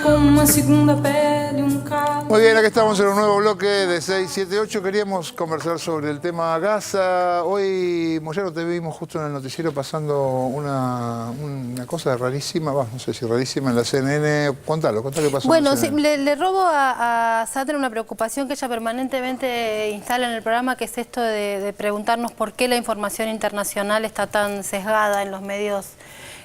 com uma segunda pele, calo. Muy bien, aquí estamos en un nuevo bloque de 678. Queríamos conversar sobre el tema Gaza. Hoy, Moyano, te vimos justo en el noticiero pasando una cosa rarísima, no sé si rarísima, en la CNN. Contalo qué pasó. Bueno, sí, le robo a Sandra una preocupación que ella permanentemente instala en el programa, que es esto de preguntarnos por qué la información internacional está tan sesgada en los medios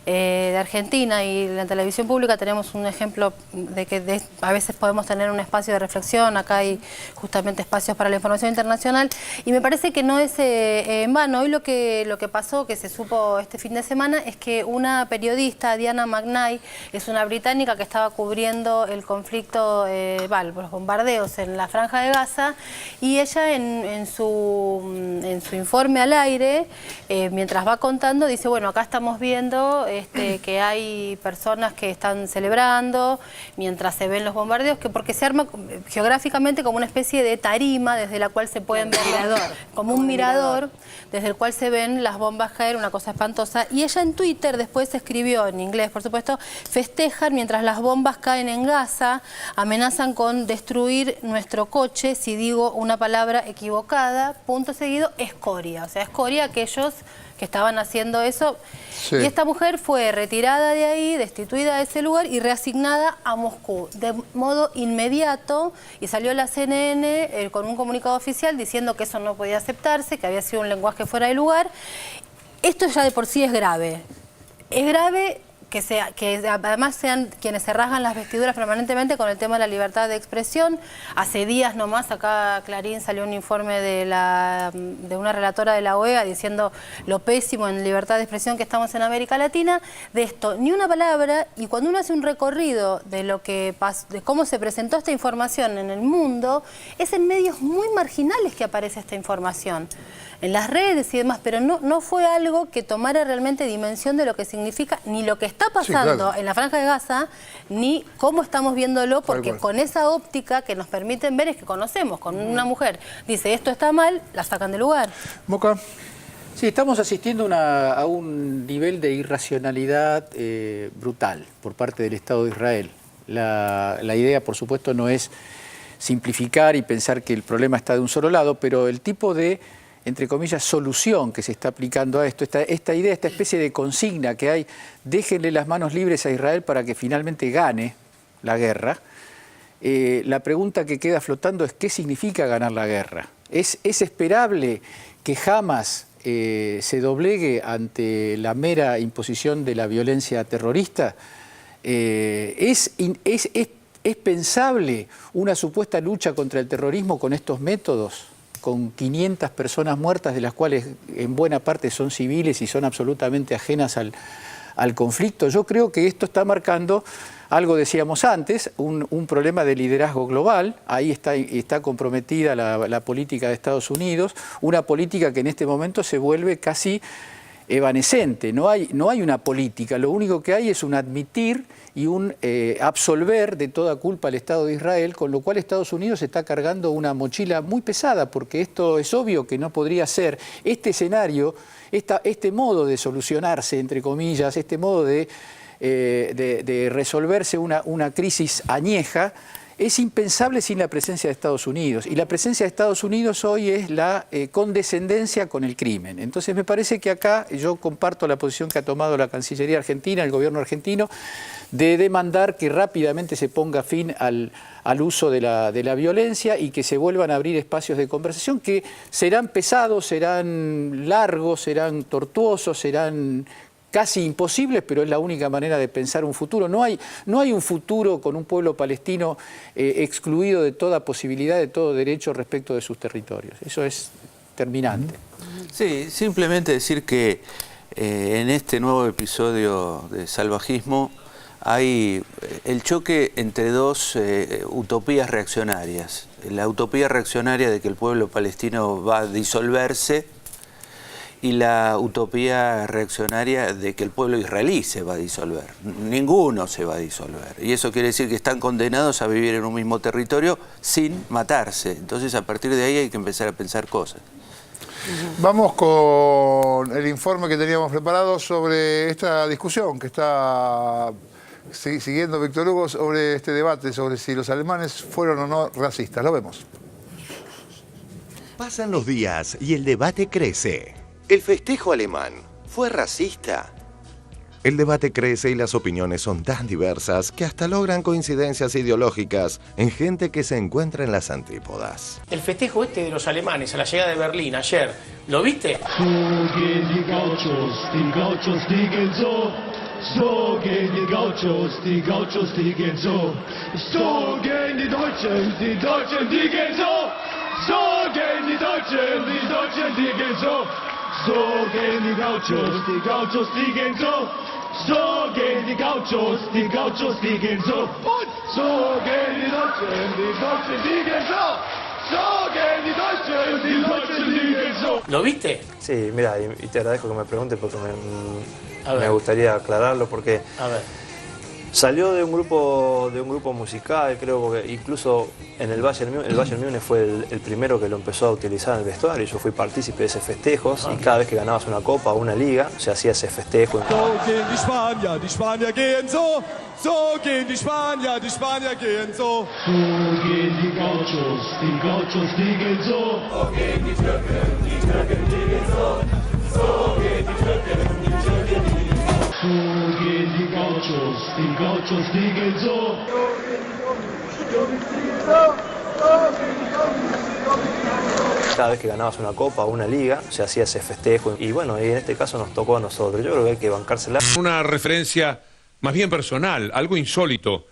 de Argentina, y en la televisión pública tenemos un ejemplo de que a veces podemos tener un espacio de reflexión. Acá hay justamente espacios para la información internacional, y me parece que no es en vano. Hoy lo que pasó, que se supo este fin de semana, es que una periodista, Diana McKnight, es una británica que estaba cubriendo el conflicto, los bombardeos en la Franja de Gaza, y ella en su informe al aire, mientras va contando, dice, bueno, acá estamos viendo que hay personas que están celebrando mientras se ven los bombardeos, porque se arma geográficamente como una especie de tarima desde la cual se pueden ver, como un mirador, desde el cual se ven las bombas caer, una cosa espantosa. Y ella en Twitter después escribió, en inglés por supuesto, festejan mientras las bombas caen en Gaza, amenazan con destruir nuestro coche si digo una palabra equivocada, punto seguido, escoria. O sea, escoria aquellos que estaban haciendo eso. Sí. Y esta mujer fue retirada de ahí, destituida de ese lugar y reasignada a Moscú de modo inmediato, y salió la CNN con un comunicado oficial diciendo que eso no podía aceptarse, que había sido un lenguaje fuera de lugar. Esto ya de por sí es grave. Es grave que además sean quienes se rasgan las vestiduras permanentemente con el tema de la libertad de expresión. Hace días nomás acá Clarín salió un informe de una relatora de la OEA diciendo lo pésimo en libertad de expresión que estamos en América Latina. De esto ni una palabra, y cuando uno hace un recorrido de lo que de cómo se presentó esta información en el mundo, es en medios muy marginales que aparece esta información, en las redes y demás, pero no fue algo que tomara realmente dimensión de lo que significa, ni lo que está pasando en la Franja de Gaza, ni cómo estamos viéndolo, porque con esa óptica que nos permiten ver es que conocemos. Con una mujer dice esto está mal, la sacan del lugar. Moca. Sí, estamos asistiendo a un nivel de irracionalidad brutal por parte del Estado de Israel. La idea, por supuesto, no es simplificar y pensar que el problema está de un solo lado, pero el tipo de, entre comillas, solución que se está aplicando a esto, esta idea, esta especie de consigna que hay, déjenle las manos libres a Israel para que finalmente gane la guerra. La pregunta que queda flotando es ¿qué significa ganar la guerra? ¿Es esperable que jamás se doblegue ante la mera imposición de la violencia terrorista? ¿Es pensable una supuesta lucha contra el terrorismo con estos métodos, con 500 personas muertas, de las cuales en buena parte son civiles y son absolutamente ajenas al conflicto? Yo creo que esto está marcando algo, decíamos antes, un problema de liderazgo global. Ahí está comprometida la política de Estados Unidos, una política que en este momento se vuelve casi evanescente. No hay una política, lo único que hay es un admitir y un absolver de toda culpa al Estado de Israel, con lo cual Estados Unidos está cargando una mochila muy pesada, porque esto es obvio que no podría ser este escenario, este modo de solucionarse, entre comillas, este modo de resolverse una crisis añeja, es impensable sin la presencia de Estados Unidos. Y la presencia de Estados Unidos hoy es la condescendencia con el crimen. Entonces me parece que acá yo comparto la posición que ha tomado la Cancillería argentina, el gobierno argentino, de demandar que rápidamente se ponga fin al uso de la violencia y que se vuelvan a abrir espacios de conversación que serán pesados, serán largos, serán tortuosos, serán casi imposibles, pero es la única manera de pensar un futuro. No hay un futuro con un pueblo palestino excluido de toda posibilidad, de todo derecho respecto de sus territorios. Eso es terminante. Sí, simplemente decir que en este nuevo episodio de salvajismo hay el choque entre dos utopías reaccionarias. La utopía reaccionaria de que el pueblo palestino va a disolverse, y la utopía reaccionaria de que el pueblo israelí se va a disolver. Ninguno se va a disolver. Y eso quiere decir que están condenados a vivir en un mismo territorio sin matarse. Entonces, a partir de ahí hay que empezar a pensar cosas. Vamos con el informe que teníamos preparado sobre esta discusión que está siguiendo, Víctor Hugo, sobre este debate sobre si los alemanes fueron o no racistas. Lo vemos. Pasan los días y el debate crece. ¿El festejo alemán fue racista? El debate crece y las opiniones son tan diversas que hasta logran coincidencias ideológicas en gente que se encuentra en las antípodas. El festejo este de los alemanes a la llegada de Berlín ayer, ¿lo viste? So gehen die Gauchos gehen so. So gehen die Gauchos gehen so. So gehen die Deutschen gehen so. So gehen die Deutschen gehen so. So gehen die Gauchos gehen so. So gehen die Gauchos gehen so. Und so gehen die Deutschen gehen so. So gehen die Deutschen gehen so. ¿Lo viste? Sí, mira, y te agradezco que me preguntes porque me gustaría aclararlo porque A ver. salió de un grupo musical, creo, porque incluso en el Bayern Múnich fue el primero que lo empezó a utilizar en el vestuario. Yo fui partícipe de ese festejo y cada vez que ganabas una copa o una liga se hacía ese festejo. So gehen die Spanier gehen so. So gehen die Spanier gehen so. So gehen die Gauchos gehen so. So gehen die Türken gehen so. So gehen die Türken gehen so. So gehen die Gauchos gehen so. Cada vez que ganabas una copa o una liga se hacía ese festejo y bueno, y en este caso nos tocó a nosotros. Yo creo que hay que bancársela. Una referencia más bien personal, algo insólito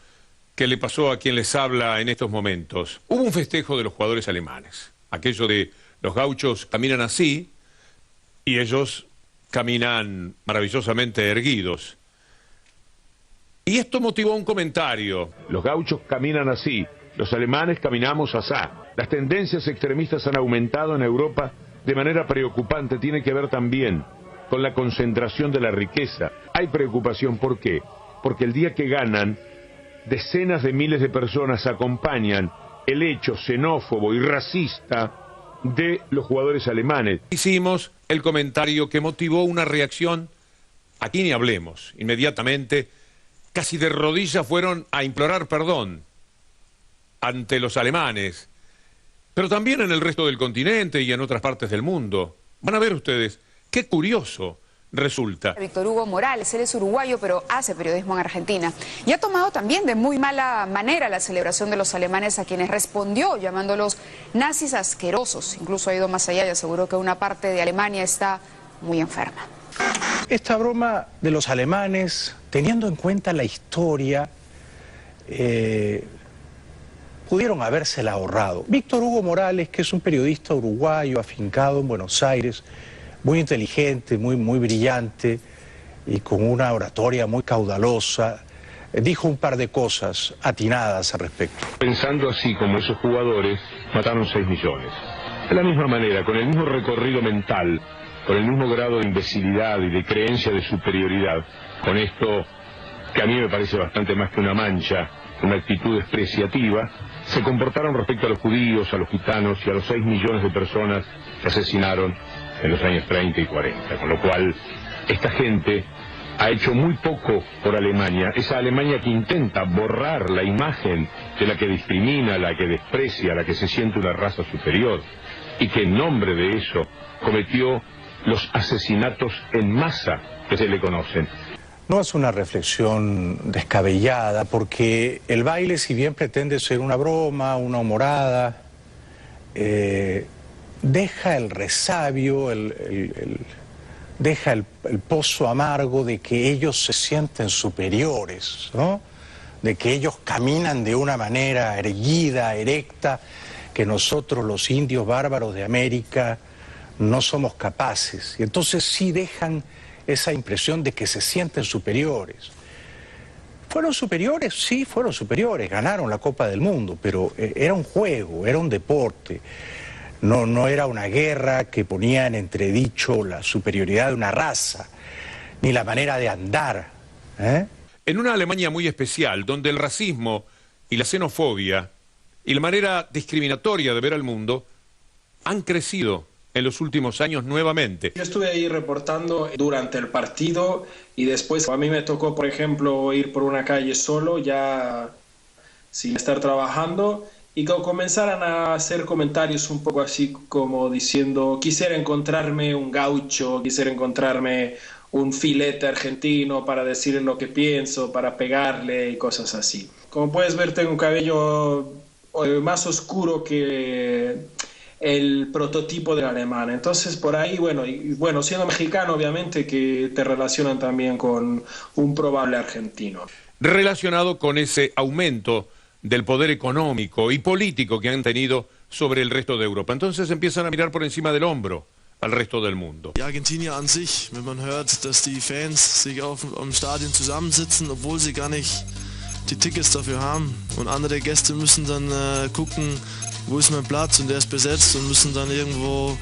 que le pasó a quien les habla en estos momentos. Hubo un festejo de los jugadores alemanes. Aquello de los gauchos caminan así y ellos caminan maravillosamente erguidos. Y esto motivó un comentario. Los gauchos caminan así, los alemanes caminamos asá. Las tendencias extremistas han aumentado en Europa de manera preocupante. Tiene que ver también con la concentración de la riqueza. Hay preocupación, ¿por qué? Porque el día que ganan, decenas de miles de personas acompañan el hecho xenófobo y racista de los jugadores alemanes. Hicimos el comentario que motivó una reacción, aquí ni hablemos, inmediatamente, casi de rodillas fueron a implorar perdón ante los alemanes, pero también en el resto del continente y en otras partes del mundo. Van a ver ustedes, qué curioso resulta. Víctor Hugo Morales, él es uruguayo, pero hace periodismo en Argentina. Y ha tomado también de muy mala manera la celebración de los alemanes, a quienes respondió llamándolos nazis asquerosos. Incluso ha ido más allá y aseguró que una parte de Alemania está muy enferma. Esta broma de los alemanes, teniendo en cuenta la historia, pudieron habérsela ahorrado. Víctor Hugo Morales, que es un periodista uruguayo afincado en Buenos Aires, muy inteligente, muy brillante y con una oratoria muy caudalosa, dijo un par de cosas atinadas al respecto. Pensando así como esos jugadores mataron 6 millones. De la misma manera, con el mismo recorrido mental, con el mismo grado de imbecilidad y de creencia de superioridad, con esto que a mí me parece bastante más que una mancha, una actitud despreciativa, se comportaron respecto a los judíos, a los gitanos y a los 6 millones de personas que asesinaron en los años 30 y 40, con lo cual esta gente ha hecho muy poco por Alemania, esa Alemania que intenta borrar la imagen de la que discrimina, la que desprecia, la que se siente una raza superior, y que en nombre de eso cometió los asesinatos en masa que se le conocen. No es una reflexión descabellada, porque el baile, si bien pretende ser una broma, una humorada, deja el resabio, deja el pozo amargo de que ellos se sienten superiores, ¿no? De que ellos caminan de una manera erguida, erecta, que nosotros los indios bárbaros de América no somos capaces. Y entonces sí dejan esa impresión de que se sienten superiores. ¿Fueron superiores? Sí, fueron superiores, ganaron la Copa del Mundo, pero era un juego, era un deporte. No era una guerra que ponía en entredicho la superioridad de una raza, ni la manera de andar. En una Alemania muy especial, donde el racismo y la xenofobia y la manera discriminatoria de ver al mundo han crecido en los últimos años nuevamente. Yo estuve ahí reportando durante el partido y después a mí me tocó, por ejemplo, ir por una calle solo, ya sin estar trabajando, y que comenzaran a hacer comentarios un poco así como diciendo: quisiera encontrarme un gaucho, quisiera encontrarme un filete argentino para decirle lo que pienso, para pegarle y cosas así. Como puedes ver, tengo un cabello más oscuro que el prototipo del alemán. Entonces, por ahí, bueno, siendo mexicano, obviamente que te relacionan también con un probable argentino. Relacionado con ese aumento del poder económico y político que han tenido sobre el resto de Europa. Entonces empiezan a mirar por encima del hombro al resto del mundo. Die Argentinier an sich, wenn man hört, dass die Fans sich am Stadion zusammensitzen, obwohl sie gar nicht die Tickets dafür haben. Und andere Gäste müssen dann gucken, wo ist mein Platz, und der ist besetzt, und müssen dann irgendwo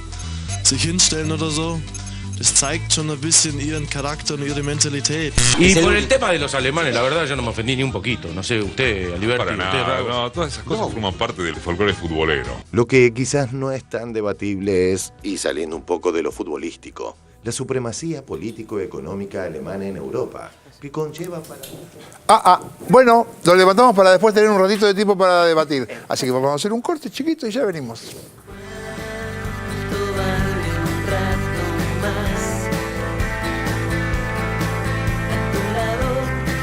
sich hinstellen oder so. Das zeigt schon ein bisschen ihren Charakter und ihre Mentalität. Y por el tema de los alemanes, la verdad yo no me ofendí ni un poquito. No sé, usted, Aliberti, Para nada, no, todas esas cosas forman parte del folclore futbolero. Lo que quizás no es tan debatible es, y saliendo un poco de lo futbolístico, la supremacía político-económica alemana en Europa, que conlleva para... Bueno, lo levantamos para después tener un ratito de tiempo para debatir. Así que vamos a hacer un corte chiquito y ya venimos.